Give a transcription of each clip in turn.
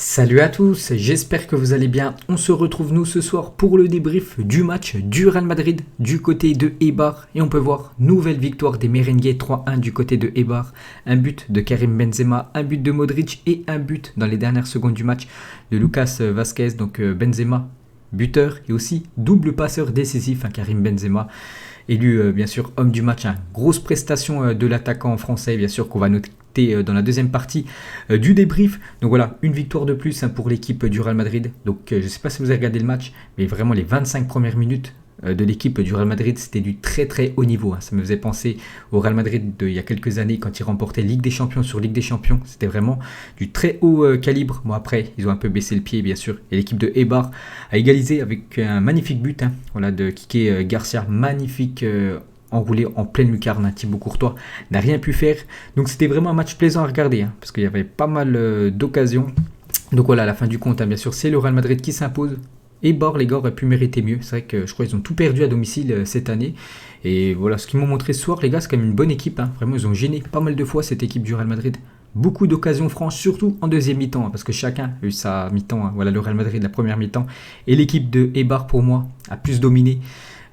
Salut à tous, j'espère que vous allez bien. On se retrouve nous ce soir pour le débrief du match du Real Madrid du côté de Eibar. Et on peut voir nouvelle victoire des Merengues 3-1 du côté de Eibar. Un but de Karim Benzema, un but de Modric et un but dans les dernières secondes du match de Lucas Vázquez. Donc Benzema, buteur et aussi double passeur décisif, Karim Benzema. Élu bien sûr homme du match, grosse prestation de l'attaquant français bien sûr qu'on va noter dans la deuxième partie du débrief. Donc voilà, une victoire de plus pour l'équipe du Real Madrid. Donc je ne sais pas si vous avez regardé le match, mais vraiment les 25 premières minutes de l'équipe du Real Madrid, c'était du très très haut niveau. Ça me faisait penser au Real Madrid il y a quelques années quand ils remportaient Ligue des Champions sur Ligue des Champions. C'était vraiment du très haut calibre. Bon après, ils ont un peu baissé le pied bien sûr. Et l'équipe de Eibar a égalisé avec un magnifique but voilà, de Quique Garcia. Magnifique enroulé en pleine lucarne. Thibaut Courtois n'a rien pu faire. Donc c'était vraiment un match plaisant à regarder parce qu'il y avait pas mal d'occasions. Donc voilà, à la fin du compte, bien sûr, c'est le Real Madrid qui s'impose. Eibar, les gars, auraient pu mériter mieux. C'est vrai que je crois qu'ils ont tout perdu à domicile cette année. Et voilà, ce qu'ils m'ont montré ce soir, les gars, c'est quand même une bonne équipe. Vraiment, ils ont gêné pas mal de fois cette équipe du Real Madrid. Beaucoup d'occasions franches, surtout en deuxième mi-temps, parce que chacun a eu sa mi-temps. Voilà, le Real Madrid, la première mi-temps. Et l'équipe de Eibar, pour moi, a plus dominé,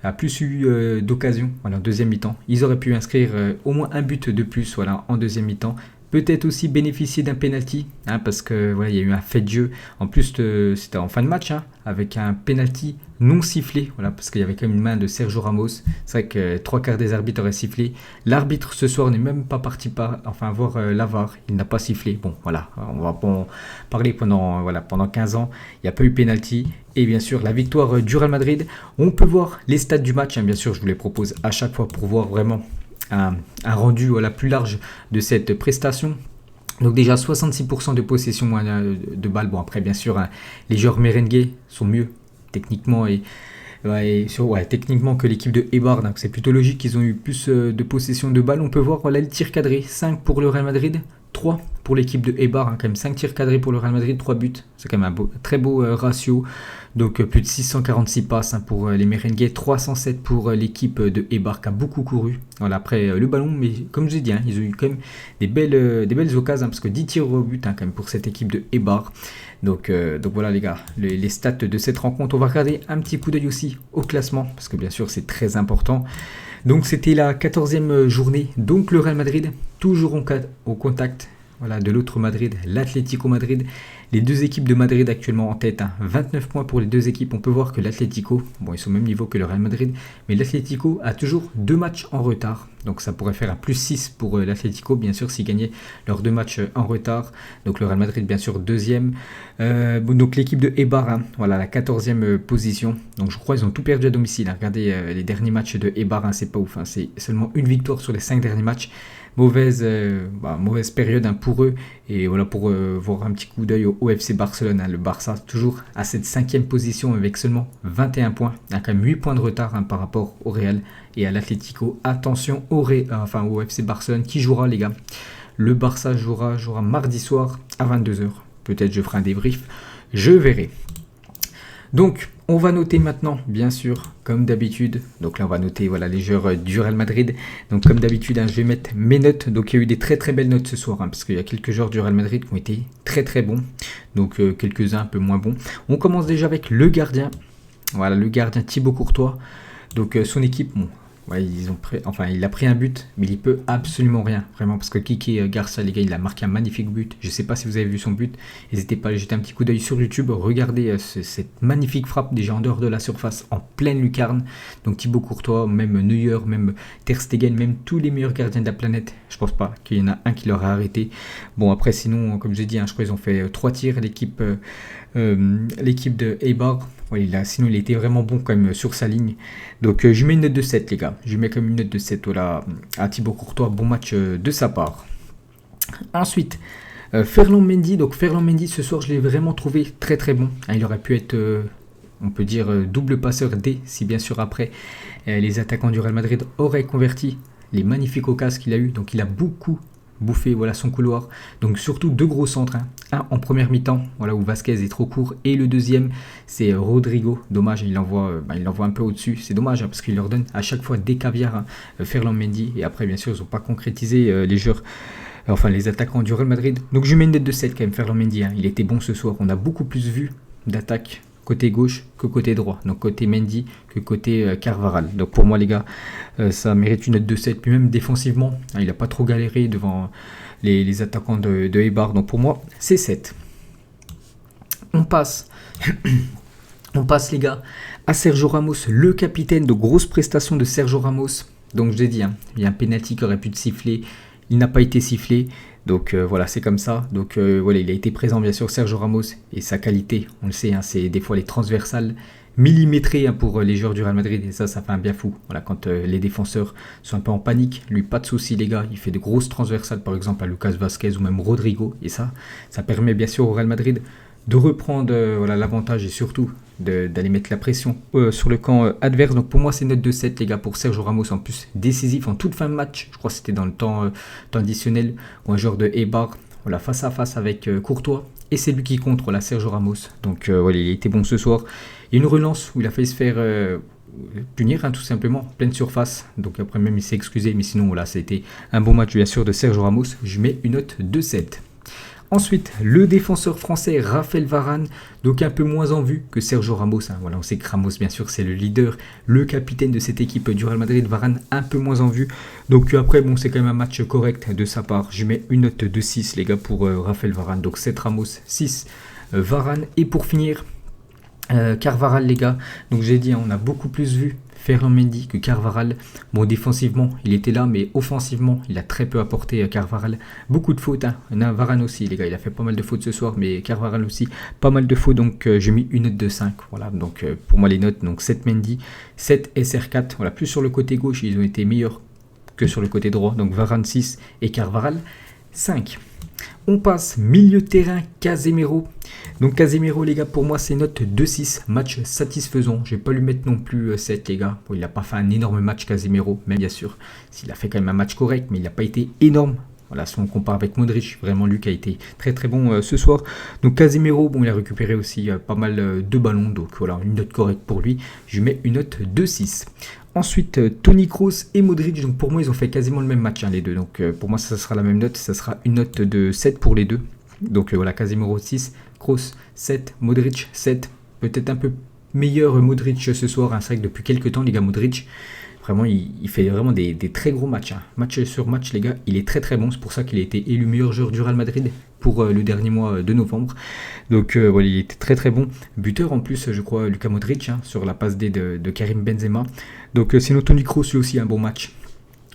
a plus eu d'occasions en deuxième mi-temps. Ils auraient pu inscrire au moins un but de plus en deuxième mi-temps. Peut-être aussi bénéficier d'un penalty, parce que voilà, il y a eu un fait de jeu. En plus, c'était en fin de match, avec un penalty non sifflé, parce qu'il y avait quand même une main de Sergio Ramos. C'est vrai que 3/4 des arbitres auraient sifflé. L'arbitre ce soir n'est même pas parti voir la VAR. Il n'a pas sifflé. Bon, voilà, on va pas en parler pendant 15 ans. Il n'y a pas eu penalty. Et bien sûr, la victoire du Real Madrid. On peut voir les stats du match. Bien sûr, je vous les propose à chaque fois pour voir vraiment un rendu plus large de cette prestation. Donc déjà 66% de possession de balles. Bon après bien sûr les joueurs merengues sont mieux techniquement techniquement que l'équipe de Eibar. Donc c'est plutôt logique qu'ils ont eu plus de possession de balles. On peut voir les tirs cadrés, 5 pour le Real Madrid, 3 pour l'équipe de Eibar, quand même 5 tirs cadrés pour le Real Madrid, 3 buts. C'est quand même un très beau ratio. Donc plus de 646 passes pour les Merengues, 307 pour l'équipe de Eibar qui a beaucoup couru. Voilà, après le ballon, mais comme je l'ai dit, ils ont eu quand même des belles occasions, parce que 10 tirs au but quand même pour cette équipe de Eibar. Donc voilà les gars, les stats de cette rencontre. On va regarder un petit coup d'œil aussi au classement, parce que bien sûr c'est très important. Donc c'était la 14e journée, donc le Real Madrid, toujours au contact de l'autre Madrid, l'Atlético Madrid. Les deux équipes de Madrid actuellement en tête, 29 points pour les deux équipes. On peut voir que l'Atlético, ils sont au même niveau que le Real Madrid, mais l'Atlético a toujours 2 matchs en retard. Donc ça pourrait faire un plus 6 pour l'Atlético, bien sûr, s'ils gagnaient leurs 2 matchs en retard. Donc le Real Madrid, bien sûr, deuxième. Donc l'équipe de Eibar, la 14e position. Donc je crois qu'ils ont tout perdu à domicile. Regardez les derniers matchs de Eibar, c'est pas ouf. C'est seulement une victoire sur les 5 derniers matchs. Mauvaise période pour eux. Et voilà, pour voir un petit coup d'œil au FC Barcelone, le Barça toujours à cette 5e position avec seulement 21 points, quand même 8 points de retard par rapport au Real et à l'Atlético. Attention au FC Barcelone qui jouera, les gars. Le Barça jouera mardi soir à 22h. Peut-être je ferai un débrief, je verrai. Donc, on va noter maintenant, bien sûr, comme d'habitude. Donc là, on va noter les joueurs du Real Madrid. Donc comme d'habitude, je vais mettre mes notes. Donc il y a eu des très très belles notes ce soir, parce qu'il y a quelques joueurs du Real Madrid qui ont été très très bons. Donc quelques-uns un peu moins bons. On commence déjà avec le gardien. Voilà, le gardien Thibaut Courtois. Donc son équipe, il a pris un but, mais il peut absolument rien, vraiment, parce que Quique Garcia, les gars, il a marqué un magnifique but. Je sais pas si vous avez vu son but, n'hésitez pas à jeter un petit coup d'œil sur YouTube, regardez cette magnifique frappe déjà en dehors de la surface, en pleine lucarne. Donc Thibaut Courtois, même Neuer, même Ter Stegen, même tous les meilleurs gardiens de la planète, je pense pas qu'il y en a un qui leur a arrêté. Bon après sinon, comme j'ai dit, je crois qu'ils ont fait 3 tirs, l'équipe de Eibar. Sinon il était vraiment bon quand même sur sa ligne. Donc je mets une note de 7, les gars. Je mets comme une note de 7 à Thibaut Courtois. Bon match de sa part. Ensuite, Ferland Mendy. Donc Ferland Mendy, ce soir je l'ai vraiment trouvé très très bon. Il aurait pu être, on peut dire, double passeur D, si bien sûr après les attaquants du Real Madrid auraient converti les magnifiques occasions qu'il a eu. Donc il a beaucoup bouffer son couloir. Donc surtout 2 gros centres, un en première mi-temps où Vázquez est trop court, et le deuxième c'est Rodrigo. Dommage, il l'envoie un peu au-dessus. C'est dommage parce qu'il leur donne à chaque fois des caviars, Ferland Mendy, et après bien sûr ils n'ont pas concrétisé les joueurs Enfin, les attaquants du Real Madrid. Donc je mets une note de 7 quand même, Ferland Mendy. Hein. Il était bon ce soir. On a beaucoup plus vu d'attaque côté gauche que côté droit. Donc côté Mendy que côté Carvajal. Donc pour moi les gars, ça mérite une note de 7. Puis même défensivement, hein, il n'a pas trop galéré devant les attaquants de Eibar. Donc pour moi, c'est 7. On passe... On passe les gars à Sergio Ramos, le capitaine. De grosses prestations de Sergio Ramos. Donc je l'ai dit, hein, il y a un penalty qui aurait pu te siffler. Il n'a pas été sifflé. Donc voilà, c'est comme ça. Donc voilà, il a été présent bien sûr, Sergio Ramos. Et sa qualité, on le sait, hein, c'est des fois les transversales millimétrées hein, pour les joueurs du Real Madrid. Et ça fait un bien fou. Voilà, quand les défenseurs sont un peu en panique, lui, pas de souci les gars. Il fait de grosses transversales par exemple à Lucas Vazquez ou même Rodrigo. Et ça permet bien sûr au Real Madrid de reprendre voilà, l'avantage et surtout d'aller mettre la pression sur le camp adverse. Donc pour moi c'est note de 7 les gars pour Sergio Ramos, en plus décisif en toute fin de match. Je crois que c'était dans le temps additionnel où un joueur de Eibar, voilà, face à face avec Courtois, et c'est lui qui contre, voilà, Sergio Ramos. Donc voilà, il a été bon ce soir. Il y a une relance où il a failli se faire punir hein, tout simplement, pleine surface. Donc après même il s'est excusé, mais sinon voilà, c'était un bon match bien sûr de Sergio Ramos. Je mets une note de 7. Ensuite, le défenseur français Raphaël Varane, donc un peu moins en vue que Sergio Ramos. Hein. Voilà, on sait que Ramos, bien sûr, c'est le leader, le capitaine de cette équipe du Real Madrid. Varane, un peu moins en vue. Donc après, bon, c'est quand même un match correct de sa part. Je mets une note de 6, les gars, pour Raphaël Varane. Donc 7 Ramos, 6 Varane. Et pour finir, Carvajal, les gars. Donc j'ai dit, hein, on a beaucoup plus vu Ferland Mendy que Carvajal. Bon, défensivement, il était là, mais offensivement, il a très peu apporté Carvajal. Beaucoup de fautes, hein. Varane aussi, les gars, il a fait pas mal de fautes ce soir, mais Carvajal aussi, pas mal de fautes, donc j'ai mis une note de 5. Voilà, donc pour moi, les notes, donc 7 Mendy, 7 SR4. Voilà, plus sur le côté gauche, ils ont été meilleurs que sur le côté droit. Donc Varane 6 et Carvajal 5. On passe milieu de terrain, Casemiro. Donc Casemiro les gars, pour moi c'est note 2-6, match satisfaisant. Je vais pas lui mettre non plus 7 les gars. Bon, il n'a pas fait un énorme match Casemiro, même bien sûr. S'il a fait quand même un match correct, mais il n'a pas été énorme. Voilà, si on compare avec Modric, vraiment lui qui a été très très bon ce soir. Donc Casemiro, bon il a récupéré aussi pas mal de ballons, donc voilà, une note correcte pour lui. Je lui mets une note 2-6. Ensuite, Toni Kroos et Modric, donc pour moi ils ont fait quasiment le même match hein, les deux. Donc pour moi ça sera la même note, ça sera une note de 7 pour les deux. Donc voilà, Casemiro 6, Kroos 7, Modric 7. Peut-être un peu meilleur Modric ce soir, hein. C'est vrai que depuis quelques temps les gars, Modric, vraiment il fait vraiment des très gros matchs. Hein. Match sur match les gars, il est très très bon. C'est pour ça qu'il a été élu meilleur joueur du Real Madrid pour le dernier mois de novembre. Donc voilà, il était très très bon. Buteur en plus, je crois, Luka Modric, hein, sur la passe D de Karim Benzema. Donc sinon Toni Kroos lui aussi un bon match.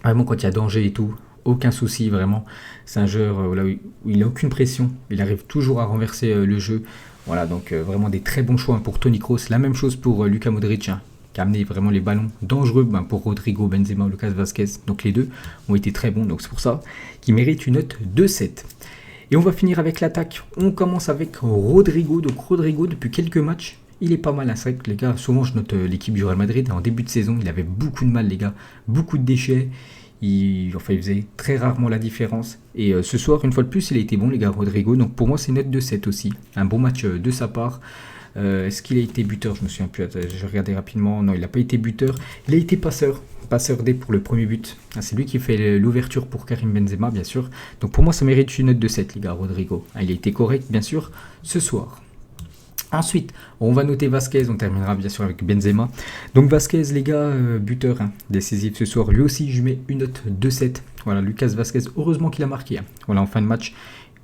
Vraiment quand il y a danger et tout, aucun souci vraiment. C'est un joueur voilà, où il n'a aucune pression. Il arrive toujours à renverser le jeu. Voilà, donc vraiment des très bons choix hein, pour Toni Kroos. La même chose pour Luka Modric, hein, qui a amené vraiment les ballons dangereux pour Rodrigo, Benzema, Lucas Vazquez. Donc les deux ont été très bons. Donc c'est pour ça qu'ils méritent une note de 7. Et on va finir avec l'attaque. On commence avec Rodrigo. Donc Rodrigo, depuis quelques matchs, il est pas mal. Hein. C'est vrai que les gars, souvent je note l'équipe du Real Madrid. En début de saison, il avait beaucoup de mal les gars. Beaucoup de déchets. Il faisait très rarement la différence. Et ce soir, une fois de plus, il a été bon les gars, Rodrigo. Donc pour moi, c'est une note de 7 aussi. Un bon match de sa part. Est-ce qu'il a été buteur? Je me souviens plus. Attends, je regardais rapidement. Non, il n'a pas été buteur. Il a été passeur. Passeur D pour le premier but. Ah, c'est lui qui fait l'ouverture pour Karim Benzema, bien sûr. Donc pour moi, ça mérite une note de 7, les gars, Rodrigo. Ah, il a été correct, bien sûr, ce soir. Ensuite, on va noter Vazquez. On terminera bien sûr avec Benzema. Donc Vazquez, les gars, buteur hein, décisif ce soir. Lui aussi, je mets une note de 7. Voilà, Lucas Vazquez, heureusement qu'il a marqué. Hein. Voilà, en fin de match.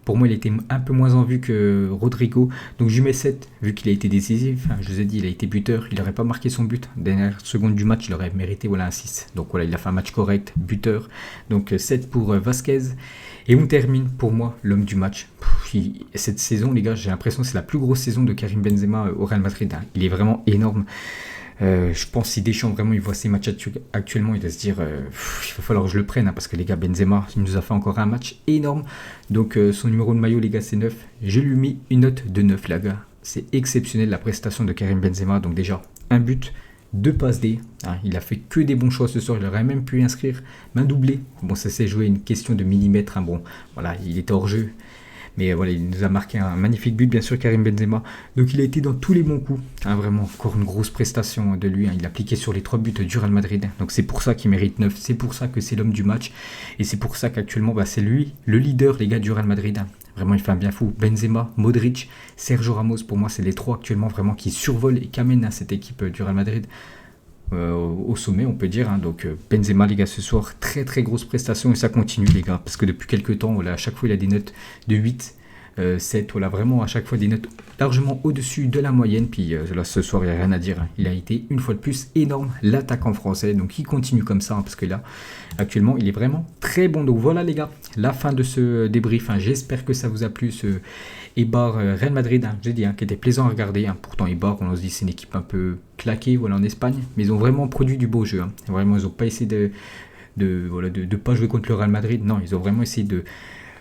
Pour moi, il était un peu moins en vue que Rodrigo. Donc, je lui mets 7, vu qu'il a été décisif. Enfin, je vous ai dit, il a été buteur. Il n'aurait pas marqué son but. Dernière seconde du match, il aurait mérité voilà, un 6. Donc, voilà, il a fait un match correct, buteur. Donc, 7 pour Vazquez. Et on termine, pour moi, l'homme du match. Cette saison, les gars, j'ai l'impression que c'est la plus grosse saison de Karim Benzema au Real Madrid. Hein. Il est vraiment énorme. Je pense si Deschamps vraiment il voit ces matchs actuellement, il va se dire il va falloir que je le prenne hein, parce que les gars, Benzema il nous a fait encore un match énorme. Donc son numéro de maillot les gars c'est 9. Je lui ai mis une note de 9 les gars. C'est exceptionnel la prestation de Karim Benzema. Donc déjà un but, 2 passes D hein, il a fait que des bons choix ce soir. Il aurait même pu inscrire un doublé. Bon ça s'est joué une question de millimètres hein. Bon voilà, il était hors jeu. Mais voilà, il nous a marqué un magnifique but, bien sûr, Karim Benzema. Donc il a été dans tous les bons coups. Hein, vraiment, encore une grosse prestation de lui. Hein. Il a appliqué sur les 3 buts du Real Madrid. Donc c'est pour ça qu'il mérite 9. C'est pour ça que c'est l'homme du match. Et c'est pour ça qu'actuellement, c'est lui, le leader, les gars, du Real Madrid. Hein. Vraiment, il fait un bien fou. Benzema, Modric, Sergio Ramos, pour moi, c'est les 3 actuellement vraiment qui survolent et qui amènent cette équipe du Real Madrid au sommet, on peut dire. Hein. Donc Benzema, les gars, ce soir, très très grosse prestation et ça continue, les gars, parce que depuis quelques temps, voilà, à chaque fois, il a des notes de 8, 7, voilà, vraiment à chaque fois des notes largement au-dessus de la moyenne. Puis là, ce soir, il n'y a rien à dire. Hein. Il a été une fois de plus énorme, l'attaquant français. Donc il continue comme ça, hein, parce que là, actuellement, il est vraiment très bon. Donc voilà, les gars, la fin de ce débrief. Hein. J'espère que ça vous a plu, ce Eibar Real Madrid, hein, j'ai dit, qui était plaisant à regarder. Hein. Pourtant, Eibar, on se dit, c'est une équipe un peu claquée, voilà, en Espagne, mais ils ont vraiment produit du beau jeu. Hein. Vraiment, ils n'ont pas essayé de pas jouer contre le Real Madrid. Non, ils ont vraiment essayé de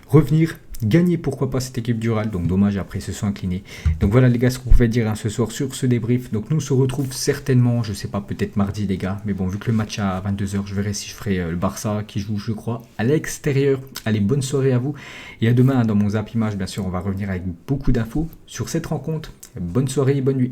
revenir, gagner pourquoi pas cette équipe du Real. Donc dommage, après ils se sont inclinés. Donc voilà, les gars, ce qu'on pouvait dire ce soir sur ce débrief. Donc nous on se retrouve certainement, je sais pas, peut-être mardi, les gars, mais bon, vu que le match à 22h, je verrai si je ferai le Barça qui joue, je crois, à l'extérieur. Allez, bonne soirée à vous et à demain, hein, dans mon Zap Image, bien sûr, on va revenir avec beaucoup d'infos sur cette rencontre. Bonne soirée et bonne nuit.